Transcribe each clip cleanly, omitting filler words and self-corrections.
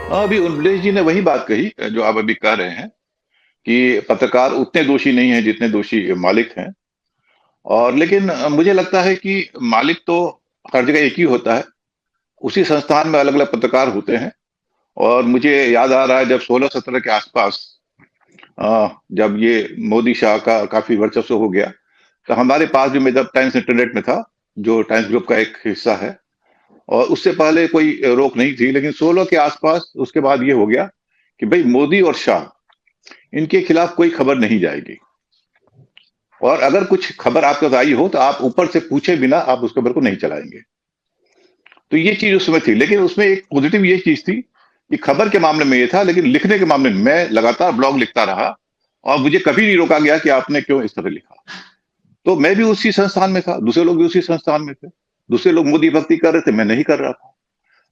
अभी उन्मलेश जी ने वही बात कही जो आप अभी कह रहे हैं कि पत्रकार उतने दोषी नहीं हैं जितने दोषी मालिक हैं। और लेकिन मुझे लगता है कि मालिक तो हर जगह एक ही होता है। उसी संस्थान में अलग-अलग पत्रकार होते हैं। और मुझे याद आ रहा है जब 16-17 के आसपास जब ये मोदी शाह का काफ़ी वर्चस्व हो गया, तो हमारे पास भी मैं जब टाइम्स इंटरनेट में था, जो टाइम्स ग्रुप का एक हिस्सा है, और उससे पहले कोई रोक नहीं थी, लेकिन 16 के आसपास उसके बाद ये हो गया कि भई मोदी और शाह, इनके खिलाफ कोई खबर नहीं जाएगी। और अगर कुछ खबर आपके पास आई हो, तो आप ऊपर से पूछे बिना आप उस खबर को नहीं चलाएँगे। तो ये चीज़ उसमें थी, लेकिन उसमें एक पॉजिटिव ये चीज़ थी कि खबर के मामले में ये था, लेकिन लिखने के मामले में मैं लगातार ब्लॉग लिखता रहा और मुझे कभी नहीं रोका गया कि आपने क्यों इस तरह लिखा। तो मैं भी उसी संस्थान में था, दूसरे लोग भी उसी संस्थान में थे। दूसरे लोग मोदी भक्ति कर रहे थे, मैं नहीं कर रहा था।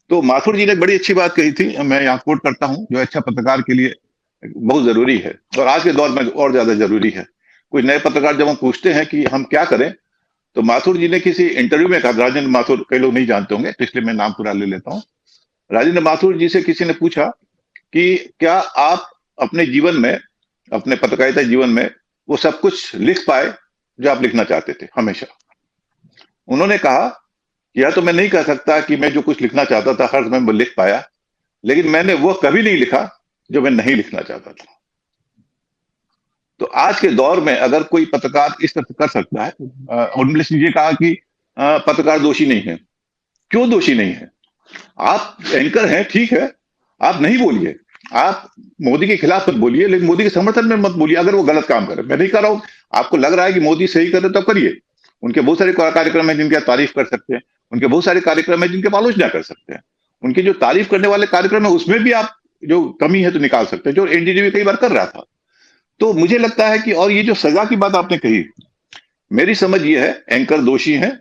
तो माथुर जी ने बड़ी अच्छी बात कही थी, मैं यहाँ कोट करता हूँ, जो अच्छा पत्रकार के लिए बहुत ज़रूरी है और आज के दौर में और ज़्यादा ज़रूरी है। कोई नए पत्रकार जब हम पूछते हैं कि हम क्या करें, तो माथुर जी ने किसी इंटरव्यू में कहा, राजेंद्र माथुर, कई लोग नहीं जानते होंगे, तो इसलिए मैं नाम पूरा ले लेता हूँ। राजेंद्र माथुर जी से किसी ने पूछा कि क्या आप अपने जीवन में, अपने पत्रकारिता जीवन में, वो सब कुछ लिख पाए जो आप लिखना चाहते थे हमेशा? उन्होंने कहा, यह तो मैं नहीं कह सकता कि मैं जो कुछ लिखना चाहता था हर समय मैं लिख पाया, लेकिन मैंने वो कभी नहीं लिखा जो मैं नहीं लिखना चाहता था। तो आज के दौर में अगर कोई पत्रकार इस तरह से कर सकता है, उन्मलेश जी ने कहा कि पत्रकार दोषी नहीं है। क्यों दोषी नहीं है? आप एंकर हैं, ठीक है, आप नहीं बोलिए। आप मोदी के खिलाफ मत बोलिए, लेकिन मोदी के समर्थन में मत बोलिए अगर वो गलत काम करे। मैं नहीं कर रहा हूँ, आपको लग रहा है कि मोदी सही कर रहे हैं, तो करिए। उनके बहुत सारे कार्यक्रम हैं जिनकी आप तारीफ कर सकते हैं। उनके बहुत सारे कार्यक्रम हैं जिनकी आप आलोचना कर सकते हैं। उनकी जो तारीफ करने वाले कार्यक्रम है, उसमें भी आप जो कमी है तो निकाल सकते हैं, जो एनडीटीवी कई बार कर रहा था। तो मुझे लगता है कि, और ये जो सजा की बात आपने कही, मेरी समझ ये है एंकर दोषी हैं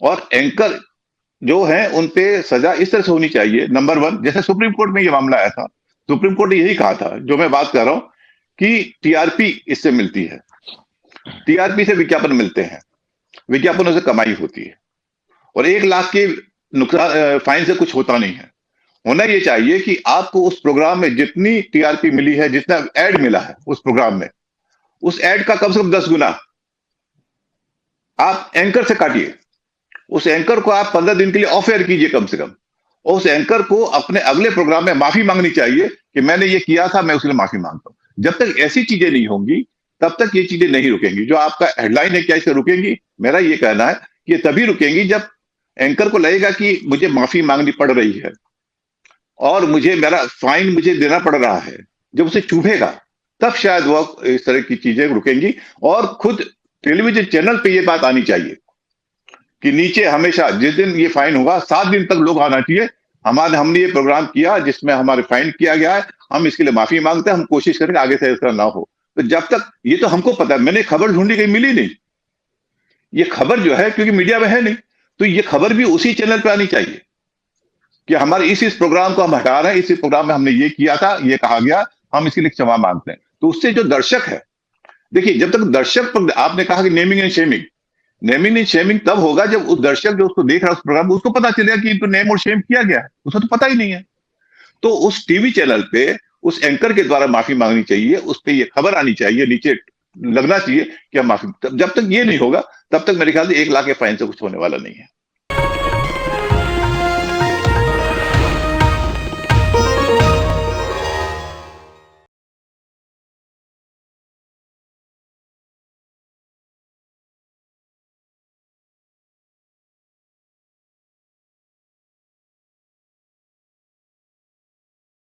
और एंकर जो है उन पे सजा इस तरह से होनी चाहिए। नंबर 1, जैसे सुप्रीम कोर्ट में ये मामला आया था, सुप्रीम कोर्ट ने यही कहा था जो मैं बात कर रहा हूँ कि टीआरपी इससे मिलती है। टीआरपी से विज्ञापन मिलते हैं, विज्ञापनों से कमाई होती है और 1 लाख के नुकसान फाइन से कुछ होता नहीं है। होना ये चाहिए कि आपको उस प्रोग्राम में जितनी टीआरपी मिली है, जितना ऐड मिला है उस प्रोग्राम में, उस ऐड का कम से कम 10 गुना आप एंकर से काटिए। उस एंकर को आप 15 दिन के लिए ऑफ एयर कीजिए कम से कम। और उस एंकर को अपने अगले प्रोग्राम में माफी मांगनी चाहिए कि मैंने ये किया था, मैं उसके लिए माफी मांगता हूं। जब तक ऐसी चीजें नहीं होंगी, तब तक ये चीजें नहीं रुकेंगी। जो आपका हेडलाइन है, क्या इससे रुकेंगी? मेरा ये कहना है कि ये तभी रुकेंगी जब एंकर को लगेगा कि मुझे माफी मांगनी पड़ रही है और मुझे मेरा फाइन मुझे देना पड़ रहा है। जब उसे चुभेगा, तब शायद वो इस तरह की चीजें रुकेंगी। और खुद टेलीविजन चैनल पे ये बात आनी चाहिए कि नीचे हमेशा जिस दिन ये फाइन होगा 7 दिन तक लोग आना चाहिए, हमने ये प्रोग्राम किया जिसमें हमारे फाइन किया गया है, हम इसके लिए माफी मांगते हैं, हम कोशिश करेंगे आगे से ऐसा ना हो। तो जब तक ये तो हमको पता है, मैंने खबर ढूंढी कहीं मिली नहीं। ये खबर जो है, क्योंकि मीडिया में है नहीं, तो ये खबर भी उसी चैनल पे आनी चाहिए कि हमारे इस प्रोग्राम को हम हटा रहे हैं, इस प्रोग्राम में हमने ये किया था, ये कहा गया, हम इसके लिए क्षमा मांगते हैं। तो उससे जो दर्शक है, देखिए जब तक दर्शक पर, आपने कहा कि naming and shaming, naming and shaming तब होगा जब उस दर्शक जो उसको देख रहा है उस प्रोग्राम को, उसको पता चलेगा कि इनको नेम और शेम किया गया है। उसको तो पता ही नहीं है। तो उस टीवी चैनल पे उस एंकर के द्वारा माफी मांगनी चाहिए, उस पे ये खबर आनी चाहिए, नीचे लगना चाहिए कि हम माफी। जब तक ये नहीं होगा, तब तक मेरे ख्याल से 1 लाख के फाइन से कुछ होने वाला नहीं है।